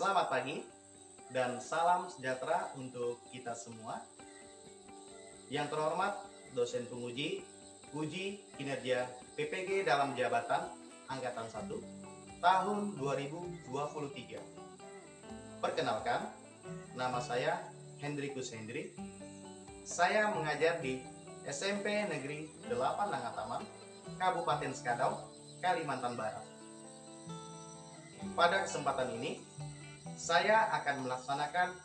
Selamat pagi dan salam sejahtera untuk kita semua. Yang terhormat dosen penguji, uji kinerja PPG dalam jabatan Angkatan 1 tahun 2023. Perkenalkan, nama saya Hendrikus Hendri. Saya mengajar di SMP Negeri 8 Langataman, Kabupaten Skadau, Kalimantan Barat. Pada kesempatan ini, saya akan melaksanakan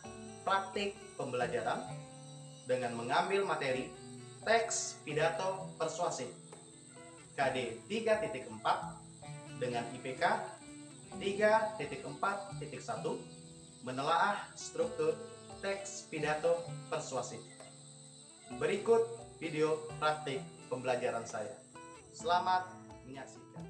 praktik pembelajaran dengan mengambil materi teks pidato persuasif KD 3.4 dengan IPK 3.4.1 menelaah struktur teks pidato persuasif. Berikut video praktik pembelajaran saya. Selamat menyaksikan.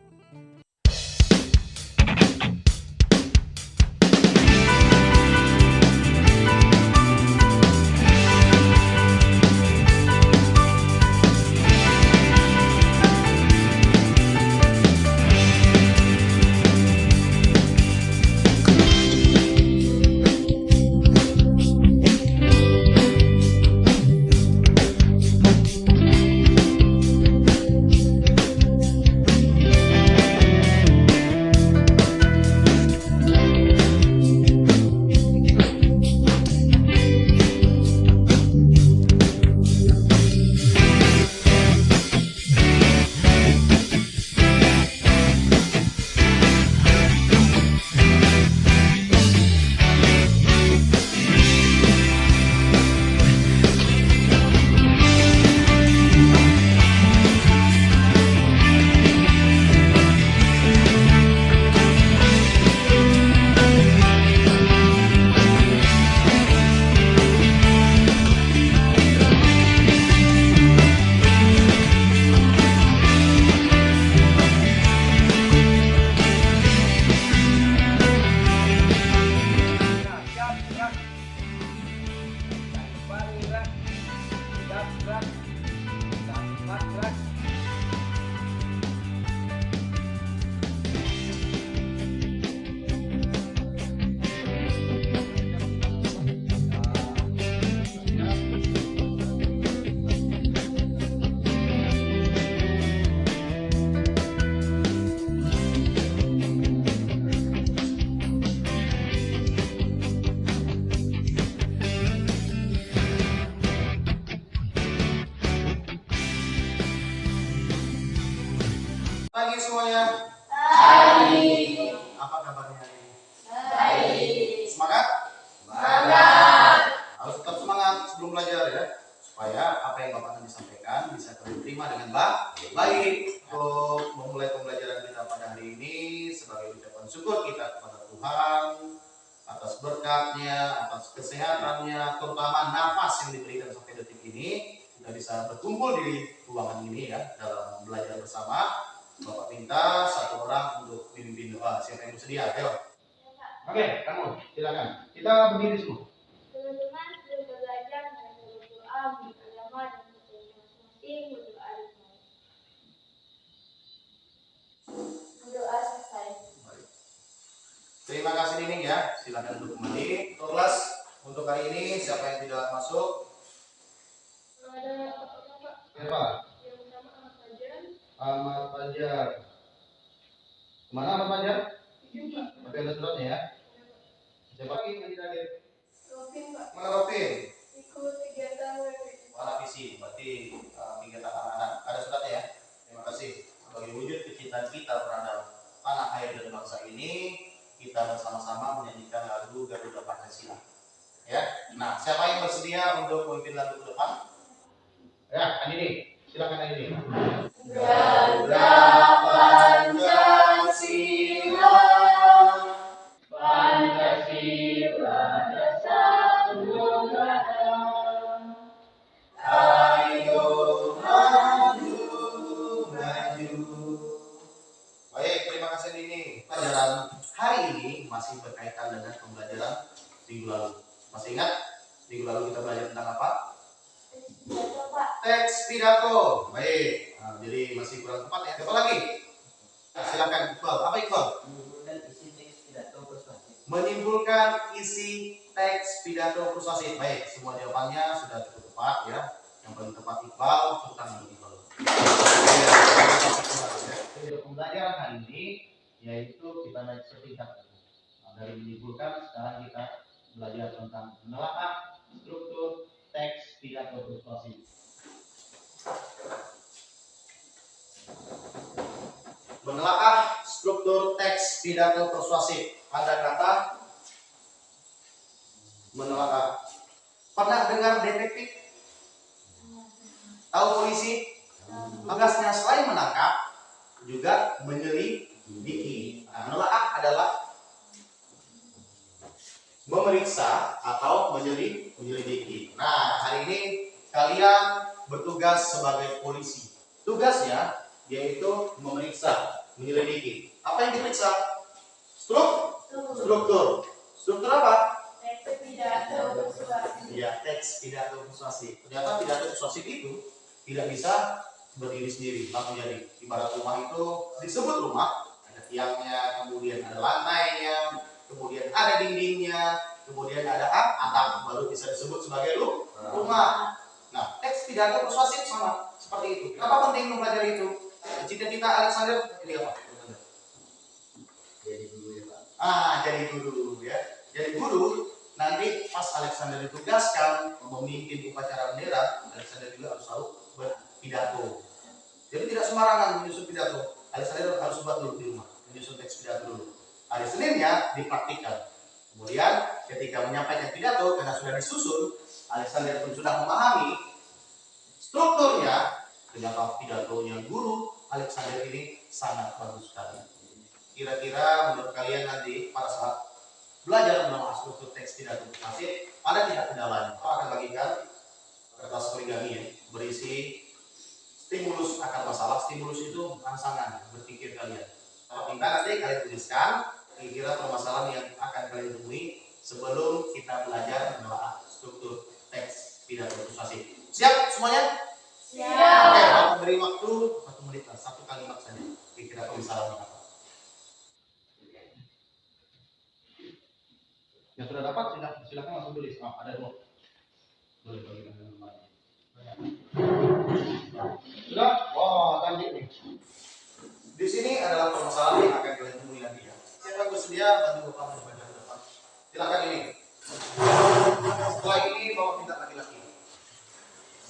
Pagi semuanya. Pagi. Apa kabarnya hari ini? Baik. Semangat? Semangat. Harus tetap semangat sebelum belajar ya, supaya apa yang Bapak nanti sampaikan bisa diterima dengan baik. Untuk memulai pembelajaran kita pada hari ini, sebagai ucapan syukur kita kepada Tuhan atas berkatnya, atas kesehatannya, terutama nafas yang diberikan sampai detik ini, kita bisa berkumpul di ruangan ini ya dalam belajar bersama. Bapak minta satu orang untuk pimpin doa. Siapa yang bersedia? Ayo. Oke, kamu silakan. Kita berdiri semua. Teman-teman sudah belajar dengan berdoa, beragama dan masing-masing berdoa di rumah. Berdoa selesai. Terima kasih Nining ya. Silakan duduk kembali. Untuk kelas untuk hari ini siapa yang tidak masuk? Ada Siapa? yang pertama Ahmad Fajar. Ahmad Fajar. Kemana Ahmad Fajar? Tapi ada suratnya ya. Siapa lagi yang tidak hadir? Robin Pak. Mana Robin? Ikut kegiatan Warna visi. Berarti kegiatan anak-anak. Ada suratnya ya. Terima kasih. Sebagai wujud kecintaan kita terhadap tanah air dan bangsa ini, kita bersama-sama menyanyikan lagu Garuda Pancasila. Ya. Nah, siapa yang bersedia untuk memimpin lagu ke depan? Ya, Andini. Silakan Andini. Garuda Pancasila, Pancasila dasar negara. Ayo maju. Baik, terima kasih Andini. Pelajaran hari ini masih berkaitan dengan pembelajaran minggu lalu. Masih ingat? Minggu lalu kita belajar tentang apa? Teks pidato. Baik. Nah, jadi masih kurang tepat ya. Apa lagi? Silakan Iqbal. Apa Iqbal? Mengumpulkan isi teks pidato persuasif. menyimpulkan isi teks pidato persuasif. Baik, semua jawabannya sudah cukup tepat ya. Yang paling tepat Iqbal, bukan Iqbal. Pembelajaran hari ini yaitu kita naik setingkat. Nah, dari menyimpulkan sekarang kita belajar tentang menelaah struktur teks pidato persuasif. Menelaah struktur teks pidato persuasif. Ada kata menelaah. Pernah dengar detektif? Tahu polisi? Tugasnya selain menangkap, juga menyelidiki. Nah, menelaah adalah memeriksa atau menyelidiki. Nah, hari ini kalian bertugas sebagai polisi. Tugasnya yaitu memeriksa, menyelidiki. Apa yang diperiksa? Struktur. Struktur apa? Teks pidato persuasif. Ya, teks pidato persuasif. Ternyata pidato persuasif itu tidak bisa berdiri sendiri, langsung jadi. Ibarat rumah itu disebut rumah, ada tiangnya, kemudian ada lantainya, kemudian ada dindingnya, kemudian ada atap, baru bisa disebut sebagai rumah. Nah, teks pidato persuasif sama seperti itu. Kenapa penting mempelajari itu? Cita-cita Alexander jadi apa? Jadi guru ya Pak. Jadi guru ya. Jadi guru nanti pas Alexander ditugaskan memimpin upacara bendera, Alexander juga harus tahu berpidato. Jadi tidak sembarangan menyusun pidato. Alexander harus buat dulu di rumah, menyusun teks pidato dulu. Hari Seninnya dipraktikkan. Kemudian ketika menyampaikan pidato karena sudah disusun, Alexander pun sudah memahami strukturnya. Ternyata pidatonya guru Alexander ini sangat bagus sekali. Kira-kira menurut kalian nanti pada saat belajar mengenai struktur teks pidato persuasif, ada tidak kendalanya? Aku akan bagikan kertas origami ya, berisi stimulus akar masalah. Stimulus itu rangsangan berpikir kalian. Kalau tinggal nanti kalian tuliskan kira-kira permasalahan yang akan kalian temui sebelum kita belajar menelaah struktur teks pidato persuasif. Siap semuanya? Siap. Oke, aku beri waktu 1 menit, 1 kalimat saja. Kira-kira permasalahannya apa? Yang sudah dapat silakan langsung tulis. Ada 2. Boleh bagi sudah? Wah, cantik nih. Di sini adalah permasalahan yang akan kalian temui nanti ya. Siapa yang bersedia bantu Bapak membaca ke depan? Silakan ini. Setelah ini Bapak minta laki-laki.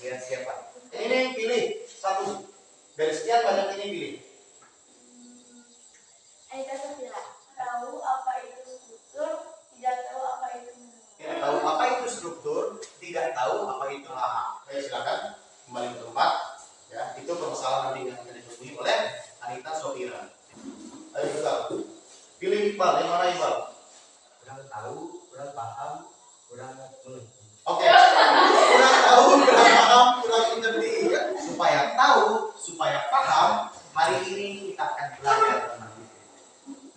Lihat siapa? Ini pilih 1. Dari sekian banyak ini pilih. Aida Safira. Tahu apa itu struktur, tidak tahu apa itu menelaah. Tidak tahu apa itu struktur, tidak tahu apa itu menelaah. Oke, silakan kembali ke tempat. Ya, itu permasalahan nanti yang akan ditemui oleh Anita Sofira. Ayo Iqbal. Pilih Iqbal, yang mana Iqbal? Kurang tahu, kurang paham, kurang mengerti. Oke. Kurang tahu, kurang paham, kurang mengerti ya. Supaya tahu, supaya paham, hari ini kita akan belajar tentang itu.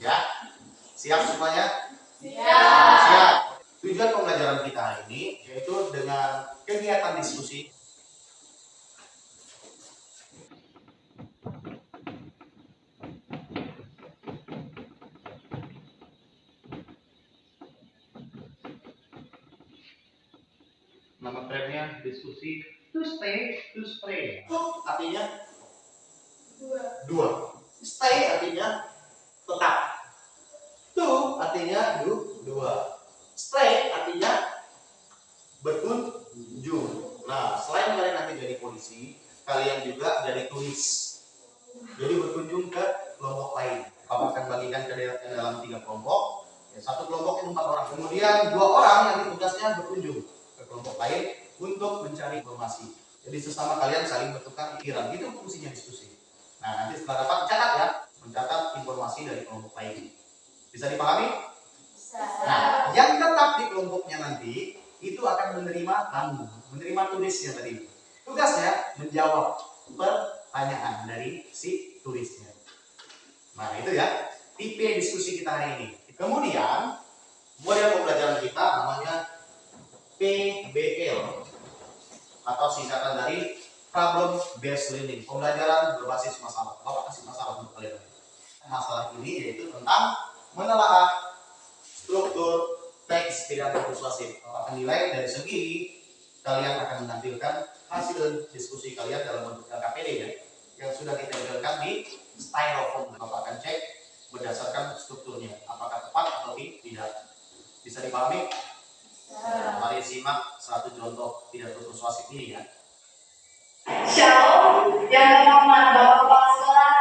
Ya. Siap semuanya? Siap. Siap. Tujuan pembelajaran kita hari ini yaitu dengan kegiatan diskusi. Nama kerennya diskusi to stay, to spray. To artinya 2. Stay artinya tetap. To artinya 2. Stay artinya berkunjung. Nah, selain kalian nanti jadi polisi, kalian juga jadi turis. Jadi berkunjung ke kelompok lain. Kamu akan bagikan ke dalam 3 kelompok. Ya, 1 kelompok itu 4 orang. Kemudian 2 orang yang tugasnya berkunjung ke kelompok lain untuk mencari informasi. Jadi sesama kalian saling bertukar pikiran. Itu fungsinya diskusi. Nah, nanti setelah dapat catat ya, mencatat informasi dari kelompok lain. Bisa dipahami? Nah, yang tetap di kelompoknya nanti itu akan menerima tamu, menerima turisnya tadi. Tugasnya menjawab pertanyaan dari si turisnya. Nah, itu ya tipe diskusi kita hari ini. Kemudian model pembelajaran kita namanya PBL atau singkatan dari Problem Based Learning, pembelajaran berbasis masalah. Bapak kasih masalah untuk kalian. Masalah ini yaitu tentang menelaah struktur teks pidato persuasif. Bapak nilai dari segi kalian akan menampilkan hasil diskusi kalian dalam bentuk LKPD ya, yang sudah kita tampilkan di styrofoam. Bapak akan cek berdasarkan strukturnya, apakah tepat atau tidak. Bisa dipahami? Mari simak satu contoh pidato persuasif ini ya. Shalom, yang terhormat Bapak Kepala Sekolah,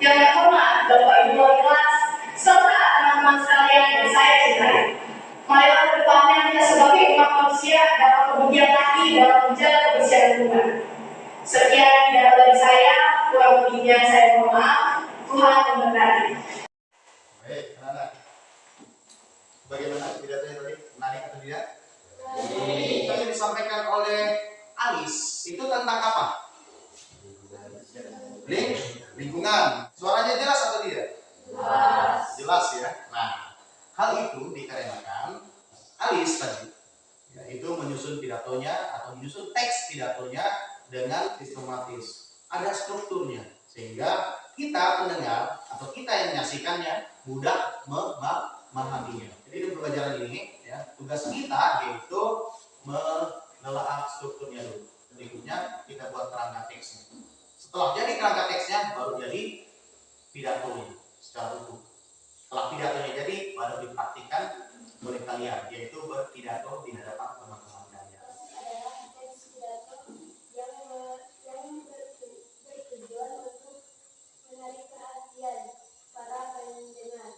yang terhormat Bapak Ibu Wali kelas, serta teman-teman sekalian yang saya cintai. Marilah kedepannya kita sebagai umat manusia dapat bergiat lagi dalam menjaga kebersihan lingkungan. Sekian pidato dari saya, kurang lebihnya saya mohon maaf. Tuhan memberkati. Baik, anak-anak. Bagaimana pidatonya tadi? Menarik atau tidak? Tadi disampaikan oleh Alis, itu tentang apa? Lingkungan. Suaranya jelas atau tidak? Jelas ya. Nah, hal itu dikarenakan Alis tadi yaitu menyusun pidatonya atau menyusun teks pidatonya dengan sistematis. Ada strukturnya sehingga kita pendengar atau kita yang menyaksikannya mudah memahaminya. Jadi di pelajaran ini ya, tugas kita yaitu menelaah strukturnya dulu. Berikutnya kita buat kerangka teksnya. Setelah jadi kerangka teksnya baru jadi pidatonya secara utuh. Setelah pidatonya jadi baru dipraktikkan oleh kalian, yaitu berpidato di hadapan teman-teman kalian. Adalah teks pidato yang bertujuan untuk menarik perhatian para pendengar.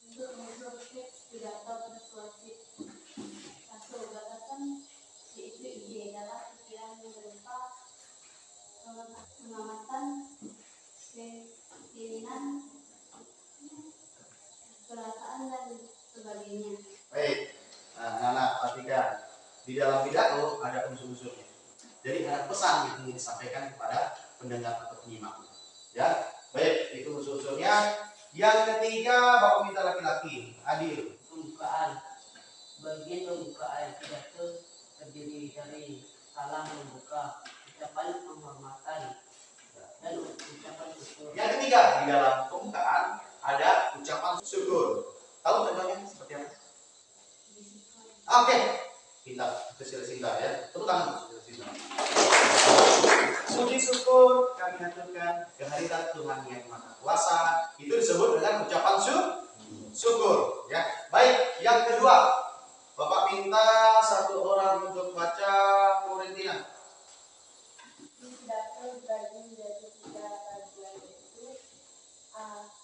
Untuk menyusun teks pidato persuasif. 1. Batasan yaitu ide adalah pikiran yang berupa pengamatan, keinginan, perasaan dan sebagainya. Baik, nah, anak-anak perhatikan di dalam pidato ada unsur-unsurnya. Jadi ada pesan yang ingin disampaikan kepada pendengar atau penyimak. Ya, baik, itu unsur-unsurnya. Yang ketiga, Bapak minta laki-laki, Adil. Pembukaan. Bagian pembukaan pidato terdiri dari salam membuka, ucapan penghormatan, dan ucapan syukur. Yang ketiga, di dalam pembukaan ada ucapan syukur. Tahu contohnya seperti apa? Oke, kita sila ya. Tepuk tangan sila. Puji syukur kami haturkan kehadirat Tuhan yang Maha Kuasa. Itu disebut dengan ucapan syukur. Ya, baik. Yang kedua, Bapak minta satu orang untuk baca Florentina. Pidato dibagi menjadi 3 bagian yaitu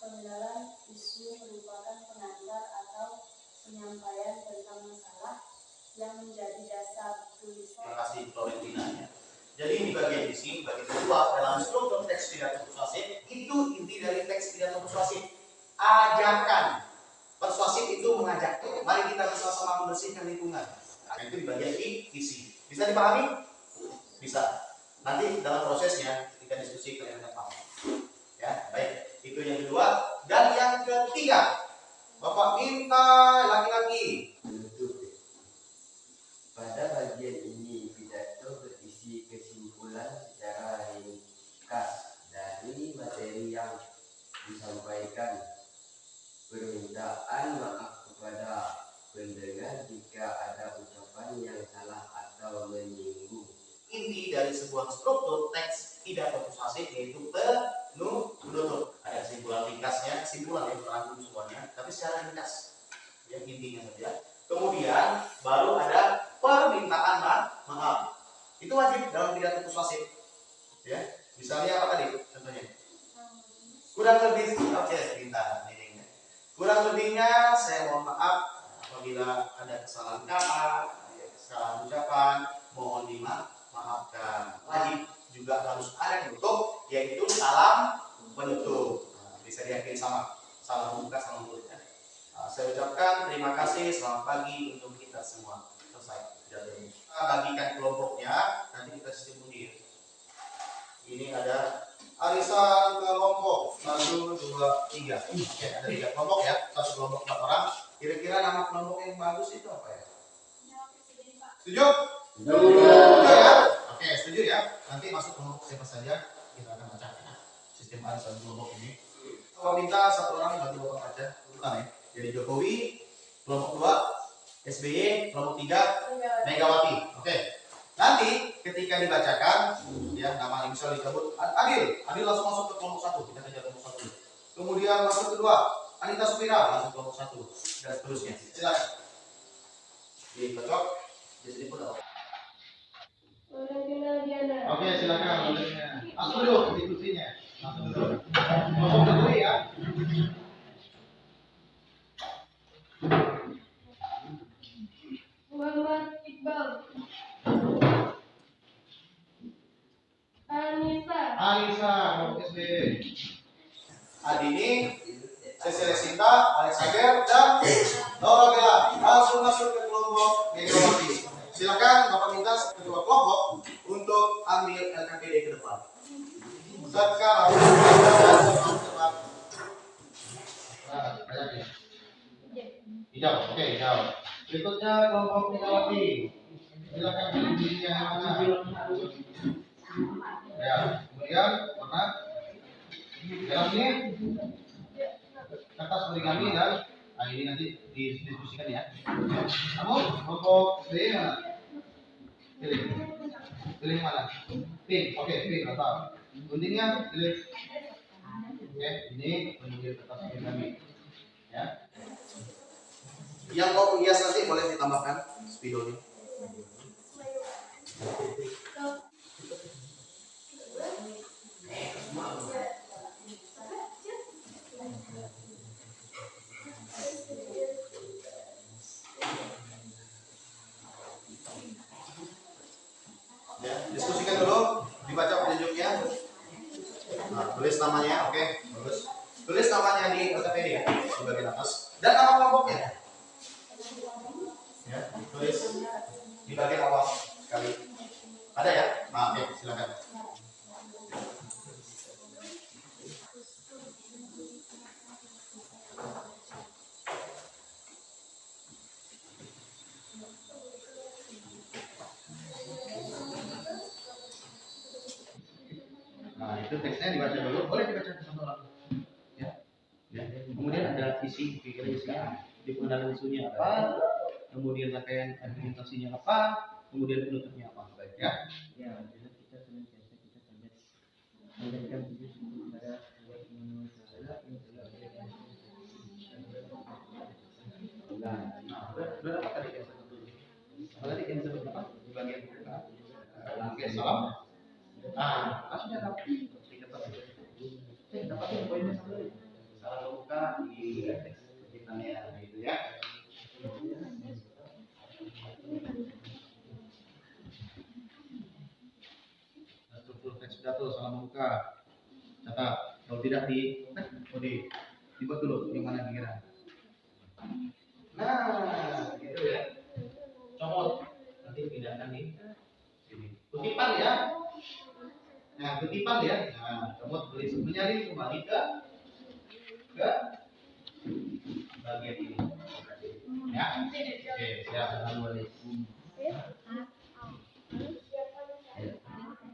penggalan isu merupakan pengantar atau penyampaian tentang masalah yang menjadi dasar tulisan. Terima kasih Florentina ya. Jadi di bagian isi, bagian kedua dalam struktur teks pidato persuasif itu inti dari teks pidato persuasif. Ajakan. Persuasif itu mengajak. Mari kita bersama-sama membersihkan lingkungan. Nah, itu di bagian isi. Bisa dipahami? Bisa. Nanti dalam prosesnya ketika diskusi kalian akan paham. Ya, baik. Itu yang kedua. Dan yang ketiga, Bapak minta laki-laki. Pada bagian ini pidato berisi kesimpulan secara ringkas dari materi yang disampaikan. Permintaan maaf kepada pendengar jika ada ucapan yang salah atau menyinggung. Inti dari sebuah struktur teks pidato persuasif yaitu penutup. Ada kesimpulan ringkasnya, kesimpulan yang merangkum semuanya, tapi secara ringkas. Ya, intinya saja. Kemudian baru ada permintaan maaf. Itu wajib dalam pidato persuasif. Ya, misalnya apa tadi? Contohnya. Kurang lebih, oke, pintar. Kurang lebihnya saya mohon maaf apabila ada kesalahan kata, kesalahan ucapan, mohon dimaafkan. Wajib juga harus ada penutup, yaitu salam penutup. Nah, bisa diakhiri sama salam membuka, salam penutup. Saya ucapkan terima kasih, selamat pagi untuk kita semua. Selesai pidato ini. Kita bagikan kelompoknya, nanti kita sistem undi. Ini ada arisan kelompok 1, 2, 3. Oke, ada 3 kelompok ya, satu kelompok 4 orang. Kira-kira nama kelompok yang bagus itu apa ya? Setuju? Setuju ya? Oke, setuju ya. Nanti masuk kelompok siapa saja kita akan bacakan sistem arisan kelompok ini. Kalau minta satu orang bantu bapak baca, bukan ya? Jadi Jokowi, kelompok 2 SBY, kelompok 3 Megawati. Oke. Nanti ketika dibacakan ya nama misal disebut Adil langsung masuk ke kelompok 1. Kita kejar kelompok 1. Kemudian masuk kedua Anita Supira langsung kelompok 1 dan seterusnya. Silakan. Cocok. Di sini pun ada. Oke, silakan modelnya. Langsung dulu institusinya. Langsung dulu. Kelompok kedua ya. Muhammad Iqbal. Anissa, kelompok SB. Adini, Cecilia Sinta, Alexander, dan Laura Bella. Langsung masuk ke kelompok Megawati. Silakan Bapak minta ketua kelompok untuk ambil LKPD ke depan. Sekarang hijau, oke hijau. Berikutnya kelompok Megawati. Silakan pilih dirinya yang mana. Ya, kemudian mana? Dalam ini kertas origami dan ini nanti didiskusikan ya. Kamu kelompok B mana? Pilih mana? Pink, oke pink atau guntingnya pilih. Oke, ini kemudian kertas origami. Ya. Yang mau menghias nanti boleh ditambahkan spidolnya. Ya, diskusikan dulu, dibaca petunjuknya. Nah, tulis namanya, oke, bagus. Tulis namanya di LKPD ya, di bagian atas. Dan nama kelompoknya. Ya, tulis di bagian awal sekali. Ada ya? Nah, oke, silakan. Nah, itu teksnya dibaca dulu. Boleh dibaca satu orang. Ya. Ya. Kemudian ada isi, kira-kira isinya. Di pengendalan isunya apa? Kemudian rangkaian argumentasinya apa? Kemudian penutupnya apa? Baik ya. Ya, jadi kita senantiasa kita menjadikan tujuh kepada Allah Subhanahu wa taala yang telah memberikan Sudah dapat tadi ya? Apa tadi yang disebut apa? Di bagian oke, salam. Nah, sudah dapat. Dapatin poinnya sendiri. Salah membuka di teks kita gitu ya. Struktur teks pidato salah membuka. Catat. Kalau tidak dibuat dulu yang mana kira. Nah, gitu ya. Comot. Nanti pindahkan di sini. Kutipan ya. Nah, kutipan ya. Nah, comot tulis menyalin kembali ke bagian ini. Ya. Oke, siap. Assalamualaikum.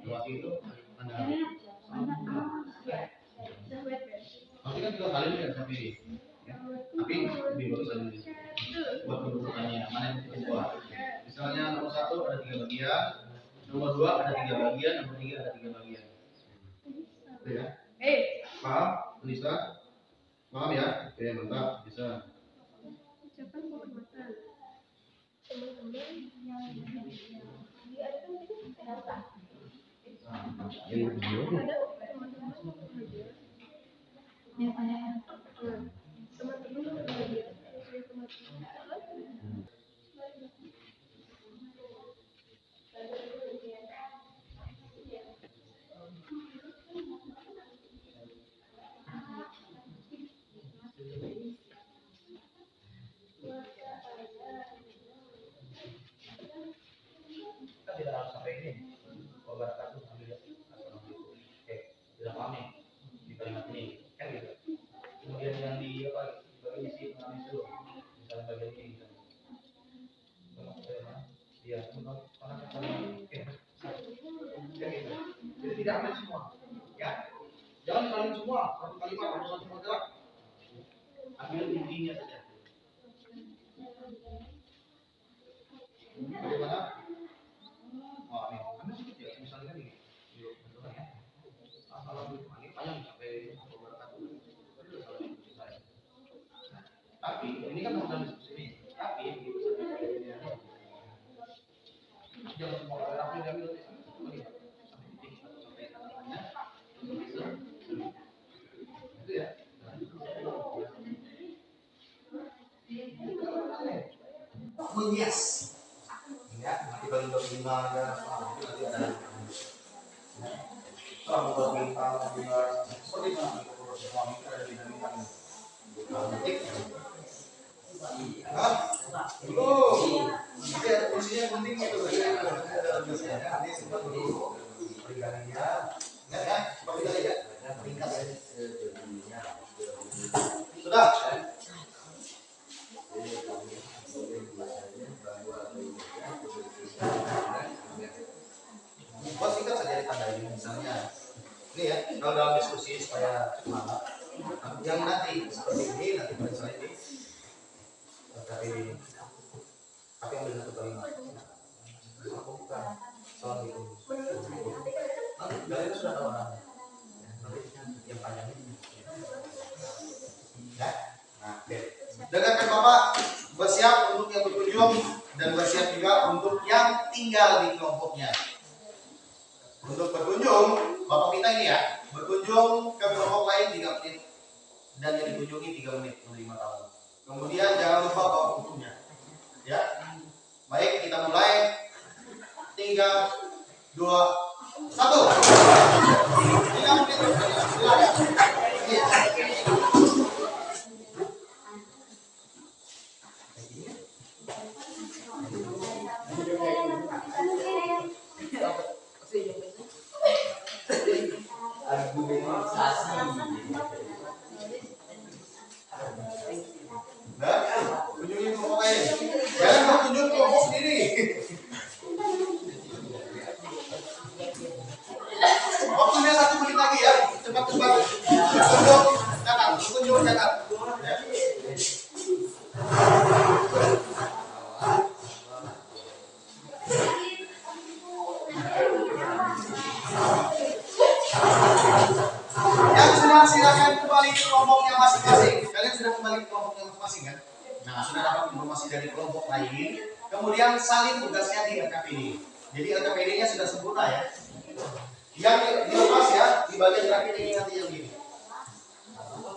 Waktu itu Anda nanti kan juga kali ini sampai ini. Ya. Tapi lebih bagus lagi buat pengurutannya mana yang kedua. Misalnya nomor 1 ada 3 bagian, nomor 2 ada 3 bagian, nomor 3 ada 3 bagian. Oke ya? Paham? Lisa? Paham ya? Oke, mantap, bisa. ucapan penghormatan. Teman-teman yang diadakan itu kenapa? jadi video Ada teman-teman pengajar. Yang ada Teman-teman pengajar. Kita tidak harus sampai ini. Kalau barat aku ambil ya. Oke, tidak paham nih di kalimat ini kan gitu. Kemudian yang di apa? Bagian isi pengamis dulu. Misalnya bagian ini gitu. Iya, oke. Jadi tidak ambil semua, ya. Jangan salin semua. Satu kalimat harus satu model. Ambil intinya saja. Bagaimana? Oh, nih, ambil sedikit ya, misalnya kan ini. Yuk, betul ya. Kalau ini panjang sampai beberapa tahun. Tapi ini kan modal diskusi ini. Tapi jangan semua orang aku yang ambil itu ya. Menghias. Ya, nanti kalau untuk gimana itu nanti ada. Kalau buat bintang juga seperti mana suami kita ada dinamika detik. Hah? Belum. Ini ada fungsinya penting gitu. Ini sempat dulu perigalinya. Ingat ya, seperti tadi ya. Ringkas ya. Sudah. Buat singkat saja ditandai misalnya. Ini ya, kalau dalam diskusi supaya semangat. Yang nanti seperti ini nanti misalnya ini. Tapi ambil satu kalimat. Aku bukan soal itu. Nanti dari itu sudah tahu orang. Nanti yang panjang ini. Ya, nah, oke. Dengarkan Bapak, bersiap untuk yang berkunjung dan bersiap juga untuk yang tinggal di kelompoknya. Untuk berkunjung, Bapak minta ini ya, berkunjung ke kelompok lain 3 menit dan yang dikunjungi 3 menit menerima tamu. Kemudian jangan lupa bawa bukunya. Ya. Baik, kita mulai. 3, 2, 1. 3 menit. Argumentasi. Kunjungi kelompok lain. Jangan berkunjung kelompok sendiri. Waktunya 1 menit lagi ya. Cepat-cepat. Berkunjung catat. Ya. Yang sudah silakan kembali ke kelompoknya masing-masing. Kalian sudah kembali ke kelompoknya masing-masing kan? Nah, sudah dapat informasi dari kelompok lain. Kemudian salin tugasnya di LKPD. Jadi LKPD-nya sudah sempurna ya. Yang dilepas ya di bagian terakhir ini nanti yang ini.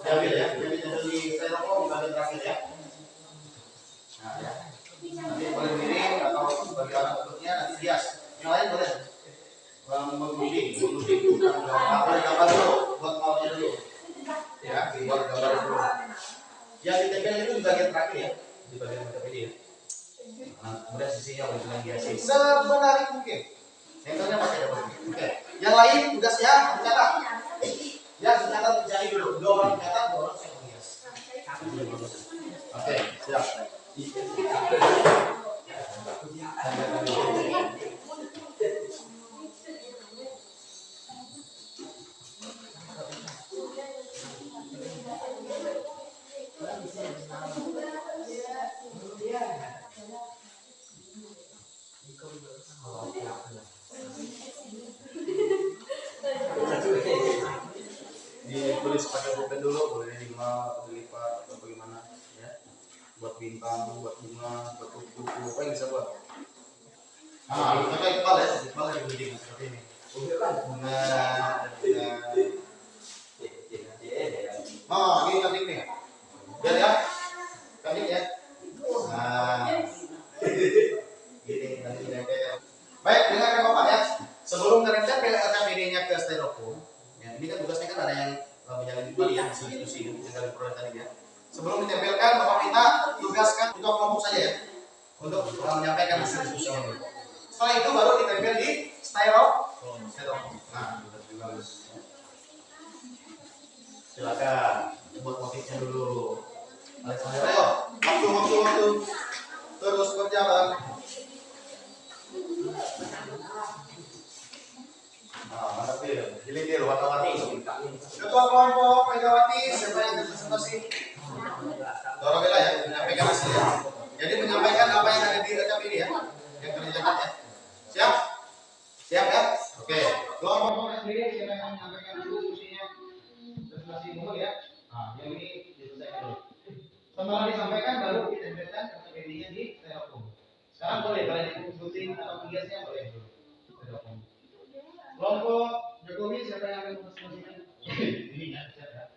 Diambil ya, jadi di styrofoam di bagian terakhir ya. Nah, ya. Nanti boleh miring atau bagaimana bentuknya nanti hias. Yang lain boleh. Mengunjungi gambar dulu, buat maunya dulu. Ya, buat gambar dulu. Yang ditempel itu di bagian terakhir ya, di bagian LKPD ya. Nah, kemudian sisinya boleh bilang hiasi sebenarnya mungkin. Sensornya pakai double. Oke. Yang lain tugasnya mencatat. Ya, mencatat mencari dulu. 2 orang mencatat, 2 orang saya menghias. Oke, siap. Ditulis pakai pulpen dulu, boleh dimal atau dilipat atau bagaimana ya. Buat bintang, buat bunga, buat buku, apa yang bisa buat. Nah, kita Iqbal ya, Iqbal yang bikin seperti ini. Bunga, oh, ini cantik nih. Biar ya, cantik ya. Nah, gini nanti nempel. Baik, dengarkan Bapak ya. Sebelum nempel LKPD-nya ke styrofoam, ya, ini kan tugasnya kan ada yang menjalani kembali ya, hasil diskusi yang dari proyek tadi ya. Sebelum ditempelkan, Bapak minta tugaskan untuk kelompok saja ya, untuk menyampaikan hasil diskusi ini. Setelah itu baru ditempel di styrofoam. Nah, juga bagus. Silakan buat motifnya dulu. Ayo, waktu terus berjalan. Nah, mana tuh? Pilih warna-warni. Ketua kelompok Megawati, siapa yang presentasi? Dora Bella ya, menyampaikan hasilnya. Jadi menyampaikan apa yang ada di rekap ini ya. Setelah disampaikan baru ditempelkan KTP-nya di telepon. Sekarang boleh kalian ikuti atau tugasnya boleh. Telepon. Kelompok Jokowi siapa yang akan mempresentasikan? Ini ya, siapa?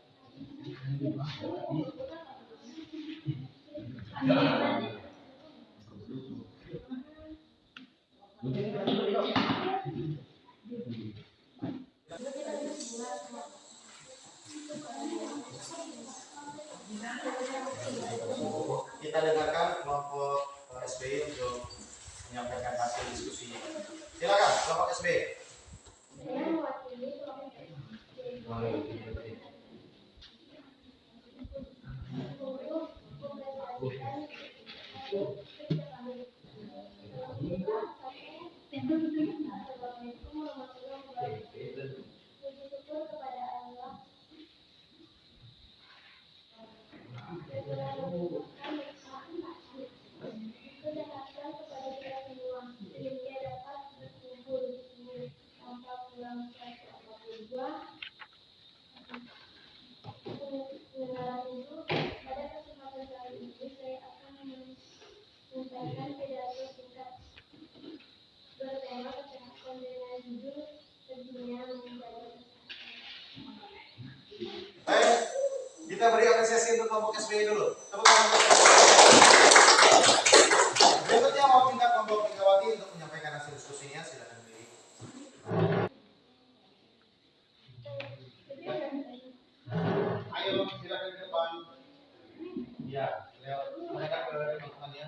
Kita dengarkan kelompok SBY untuk menyampaikan hasil diskusinya. Silakan kelompok SBY. Saya mewakili kelompok SBY untuk mempresentasikan Assalamualaikum warahmatullahi wabarakatuh. Puji syukur kepada Allah yang telah memberikan kesehatan kepada kita semua sehingga dapat berkumpul di sini tanpa kurang suatu apapun. Pengenalan itu pada kesempatan kali ini saya akan menyampaikan pidato singkat bertema kesehatan dengan judul sedunia menjadi Baik, kita beri apresiasi untuk kelompok SBY dulu. Tepuk tangan untuk SBY. Berikutnya mau pindah kelompok Megawati untuk menyampaikan hasil diskusinya. Silakan beri. Ayo silakan ke depan. Ya, lewat mereka ke teman-temannya.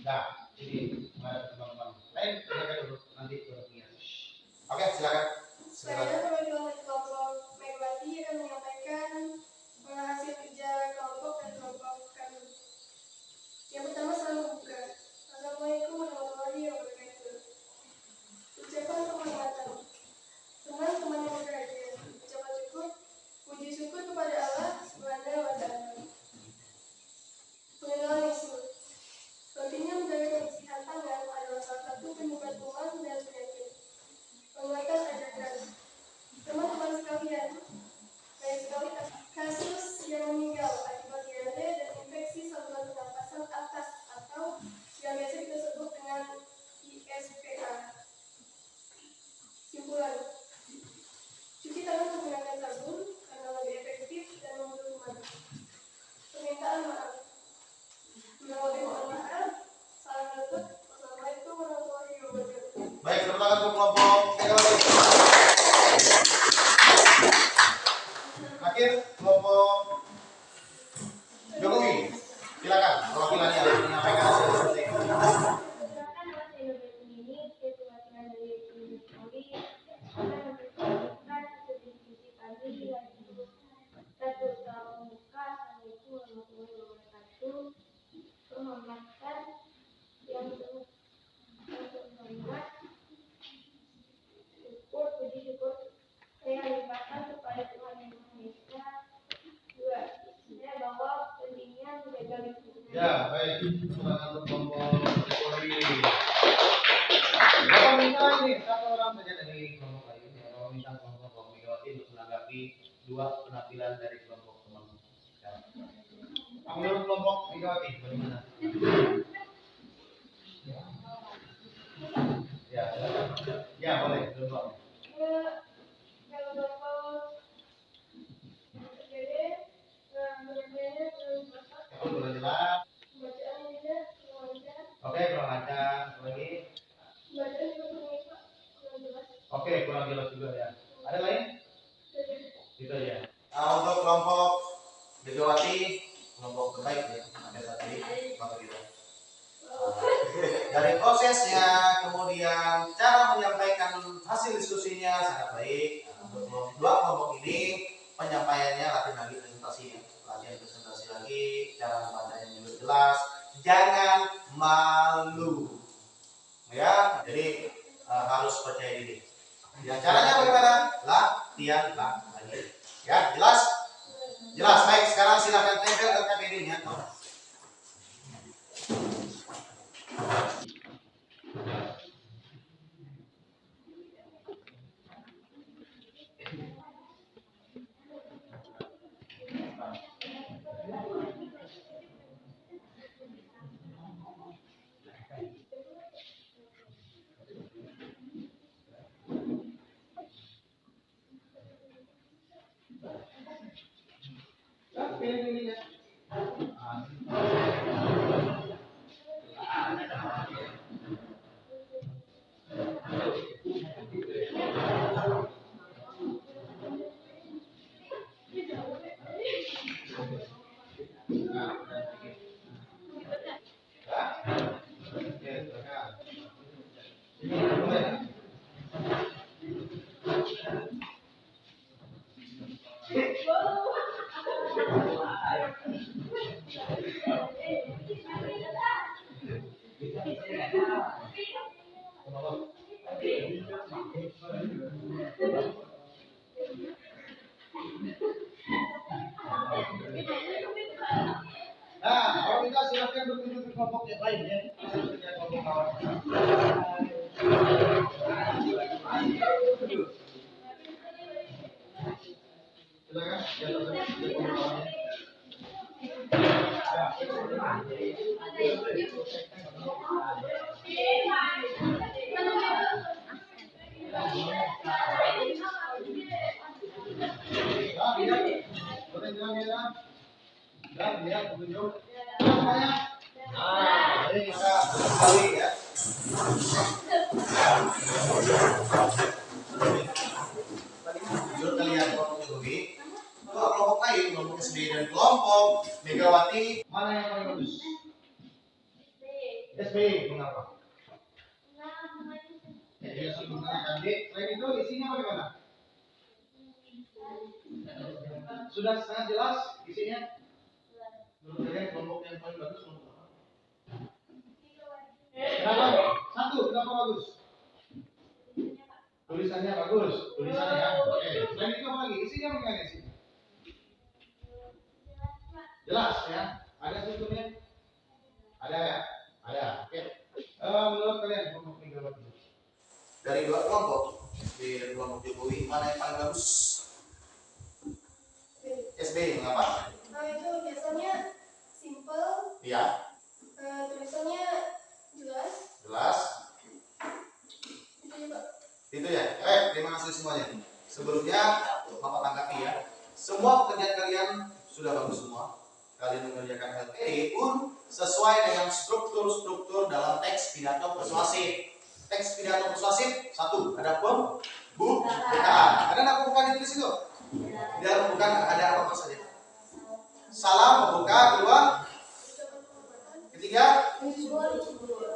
Nah, ini menghadap ke teman-teman. Lain mereka dulu nanti berikutnya. Oke, silakan. Saya mewakili kelompok Megawati akan menyampaikan hasil kerja kelompok dan kelompok kami. Yang pertama salam membuka. Assalamualaikum warahmatullahi wabarakatuh. Ucapan penghormatan. Teman-teman yang berbahagia. Ucapan syukur. Puji syukur kepada Allah Subhanahu wa Ta'ala. Pengenalan isu. Pentingnya menjaga kebersihan tangan adalah salah satu penyebab kuman dan penyakit. Penguatan ajakan. Teman-teman sekalian, banyak sekali kasus yang meninggal akibat diare dan infeksi saluran pernapasan atas atau yang biasa kita sebut dengan ISPA. Simpulan, cuci tangan menggunakan sabun karena lebih efektif dan membunuh kuman. Permintaan maaf. Mohon maaf. Salam lembut. Wassalamualaikum warahmatullahi wabarakatuh. Baik, tepuk tangan untuk kelompok Megawati. Akhir kelompok Jokowi. Silakan perwakilannya menyampaikan hasil diskusi. Perkenalkan nama saya Nurul ini, saya perwakilan dari Unit Polri akan mempresentasikan hasil diskusi kami yaitu satu salam membuka. Assalamualaikum warahmatullahi wabarakatuh. Penghormatan yang terhormat, syukur, puji syukur saya limpahkan kepada Tuhan Yang Maha Esa. Dua, saya bahwa pentingnya menjaga lingkungan. Ya, baik. Tepuk tangan untuk kelompok Jokowi. Bapak minta ini satu orang saja dari kelompok lain. Ya, Bapak minta kelompok Megawati untuk menanggapi dua penampilan dari kelompok teman. Ya. Menurut kelompok Megawati bagaimana? Ya, silakan. Ya, boleh. Kelompok. Kalau Bapak SBY menyampaikan Itu boleh jelas. bacaan juga lancar, Oke, kurang lancar. Lagi. bacaan juga kurang jelas. Oke, kurang jelas juga ya. Ada lain? Gitu ya. Untuk kelompok Megawati, kelompok terbaik ya. Ada saat ini kelompok kita. Dari prosesnya, kemudian cara menyampaikan hasil diskusinya sangat baik. Untuk dua kelompok ini penyampaiannya latihan lagi presentasinya, latihan presentasi lagi, cara membacanya juga jelas. Jangan malu, ya. Jadi harus percaya diri. Ya, caranya bagaimana? Latihan lagi. Ya, jelas? Jelas. Baik, sekarang silakan tempel LKPD-nya. pilih ya. Nah, kalau kita silakan berkunjung ke kelompok yang lain ya. Kerja kelompok kawan. Silakan. Dan lihat pengunjung semuanya. Nah, ini kita sekali ya. Jujur kalian kelompok Jokowi, kelompok lain, kelompok SD dan kelompok Megawati, mana yang paling bagus? SB, mengapa? Ya, sebenarnya Adik. Selain itu isinya bagaimana? Sudah sangat jelas isinya? Menurut kalian kelompok yang paling bagus kelompok apa? Kenapa? Satu, kenapa bagus? Tulisannya bagus, tulisannya ya. Oke. Selain itu apa lagi? Isinya bagaimana isinya? Jelas ya. Ada strukturnya? Ada ya? Ada. Oke. Menurut kalian kelompok Megawati dari dua kelompok SB dan kelompok Jokowi mana yang paling bagus? SB, mengapa? Itu biasanya simple, Iya. tulisannya jelas. Jelas. Itu juga. Itu ya. Terima kasih semuanya. Sebelumnya Bapak tanggapi ya. Semua pekerjaan kalian sudah bagus semua. Kalian mengerjakan LPD pun sesuai dengan struktur-struktur dalam teks pidato persuasif. Teks pidato persuasif, satu, ada pembukaan. Ada anak pembukaan ditulis itu? Di dalam pembukaan ada apa saja? Salam pembuka, kedua, ketiga,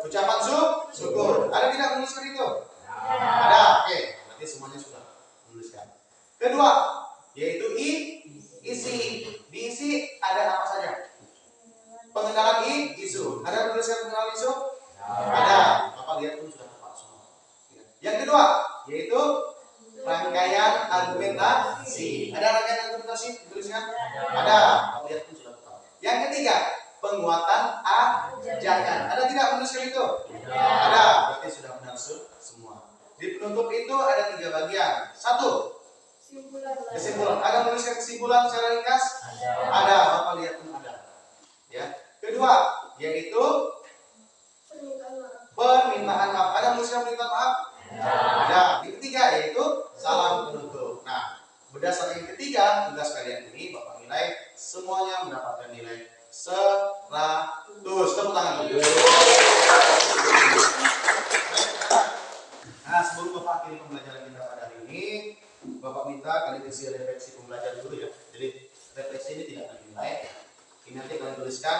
ucapan syukur. Ada tidak menuliskan itu? Ada. Oke, berarti semuanya sudah menuliskan. Kedua, yaitu isi. Diisi ada apa saja? Pengenalan isu. Ada menuliskan pengenalan isu? Ada. Bapak lihat pun sudah tepat semua. Yang kedua, yaitu rangkaian argumentasi. Ada rangkaian argumentasi dituliskan? Ada. Bapak lihat pun sudah tepat. Yang ketiga, penguatan ajakan. Ada tidak menuliskan itu? Ada. Berarti sudah benar semua. Di penutup itu ada 3 bagian. Satu, kesimpulan. Ada menuliskan kesimpulan secara ringkas? Ada. Bapak lihat pun ada. Ya. Kedua, yaitu permintaan maaf. Ada menuliskan permintaan maaf? Ada. Yang ketiga yaitu salam penutup. Nah, berdasarkan yang ketiga, tugas kalian ini Bapak nilai semuanya mendapatkan nilai 100. Tepuk tangan dulu. Nah, sebelum Bapak akhiri pembelajaran kita pada hari ini, Bapak minta kalian isi refleksi pembelajaran dulu ya. Jadi refleksi ini tidak ternilai. Ini nanti kalian tuliskan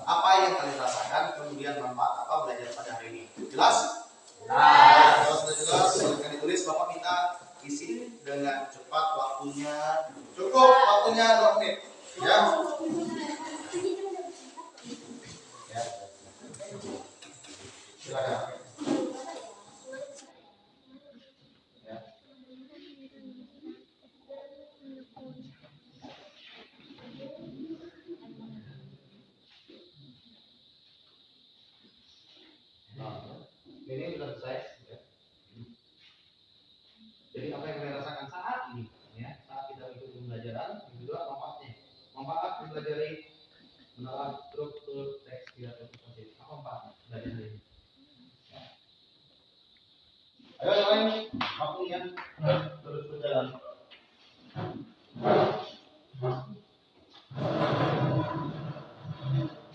apa yang kalian rasakan, kemudian manfaat apa belajar pada hari ini. Jelas? Nah, kalau sudah jelas, silakan ditulis. Bapak minta isi dengan cepat, waktunya cukup, waktunya 2 menit. Ya. Ya. Silakan. Ya. Ini sudah selesai ya. Jadi apa yang kalian rasakan saat ini ya, saat kita ikut pembelajaran, yang kedua manfaatnya. Manfaat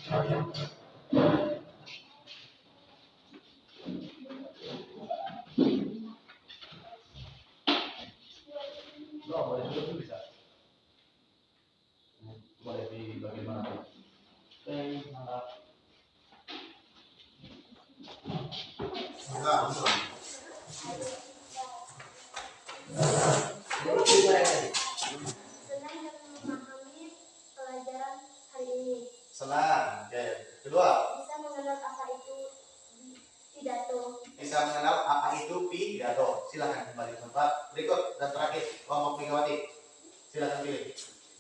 Boleh dulu tuh bisa. Boleh di bagian mana tuh? Oke, mantap. Enggak, betul. Senang dapat memahami pelajaran hari ini. Senang. Oke. Kedua, Bisa mengenal apa itu pidato. bisa mengenal apa itu pidato. Silakan kembali ke tempat. Berikut dan terakhir, kelompok Megawati. Silakan pilih.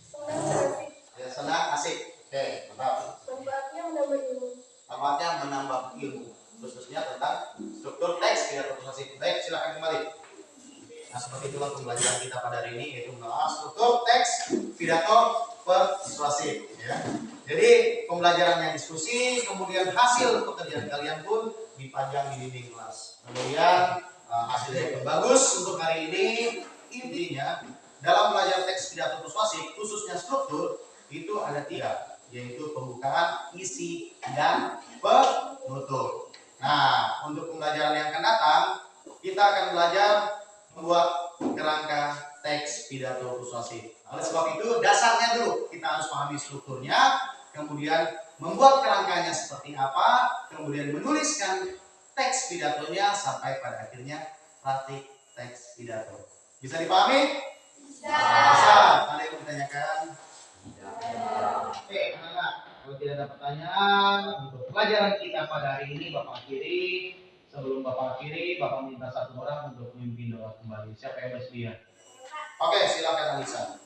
Senang berasik. Ya, senang, asik. Oke, mantap. Manfaatnya menambah ilmu. Manfaatnya menambah ilmu, khususnya tentang struktur teks pidato persuasif. Baik, silakan kembali. Nah, seperti itulah pembelajaran kita pada hari ini, yaitu mengenal struktur teks pidato persuasif. Ya. Jadi pembelajarannya diskusi, kemudian hasil pekerjaan kalian pun dipajang di dinding kelas. Kemudian hasilnya pun bagus untuk hari ini. Intinya dalam belajar teks pidato persuasif, khususnya struktur, itu ada 3, yaitu pembukaan, isi, dan penutup. Nah, untuk pembelajaran yang akan datang, kita akan belajar membuat kerangka teks pidato persuasif. Oleh sebab itu, dasarnya dulu kita harus pahami strukturnya, kemudian membuat kerangkanya seperti apa, kemudian menuliskan teks pidatonya sampai pada akhirnya praktik teks pidato. Bisa dipahami? Bisa. Ada yang ditanyakan? Oke, anak-anak, kalau tidak ada pertanyaan untuk pelajaran kita pada hari ini, Bapak akhiri. Sebelum Bapak akhiri, Bapak minta satu orang untuk memimpin doa kembali. Siapa yang bersedia? Oke, silakan Alisa.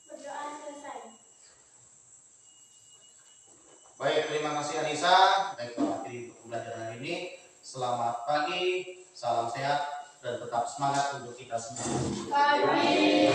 Berdoa selesai. Baik, terima kasih Anissa. Baik, Bapak akhiri untuk pembelajaran hari ini. Selamat pagi, salam sehat, dan tetap semangat untuk kita semua. Amin.